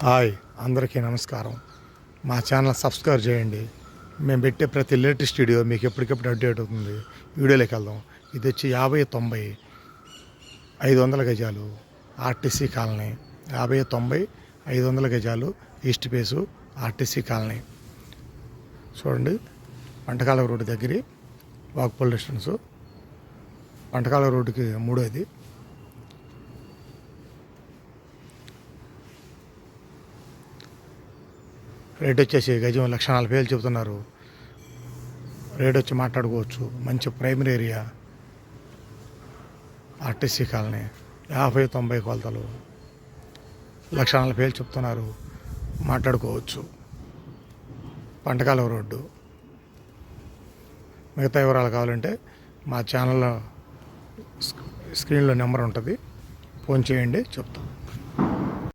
Hi, అందరికీ నమస్కారం. మా ఛానల్ సబ్స్క్రైబ్ చేయండి. మేము పెట్టే ప్రతి లేటెస్ట్ వీడియో మీకు ఎప్పటికప్పుడు అప్డేట్ అవుతుంది. వీడియోలోకి వెళ్దాం. ఇది వచ్చి 50-90 500 గజాలు ఆర్టీసీ కాలనీ. 50-90 500 గజాలు ఈస్ట్ ఫేసు ఆర్టీసీ కాలనీ. చూడండి, పంటకాల రోడ్డు దగ్గర వాక్పల్ డిస్టెన్స్. పంటకాల రోడ్డుకి మూడోది. రేట్ వచ్చేసి గజం 1,40,000 చెబుతున్నారు. రేట్ వచ్చి మాట్లాడుకోవచ్చు. మంచి ప్రైమరీ ఏరియా, ఆర్టీసీ కాలనీ. 50-90 కొలతలు, 1,40,000 చెప్తున్నారు. మాట్లాడుకోవచ్చు. పంటకాల రోడ్డు. మిగతా వివరాలు కావాలంటే మా ఛానల్లో స్క్రీన్లో నెంబర్ ఉంటుంది, ఫోన్ చేయండి, చెప్తాం.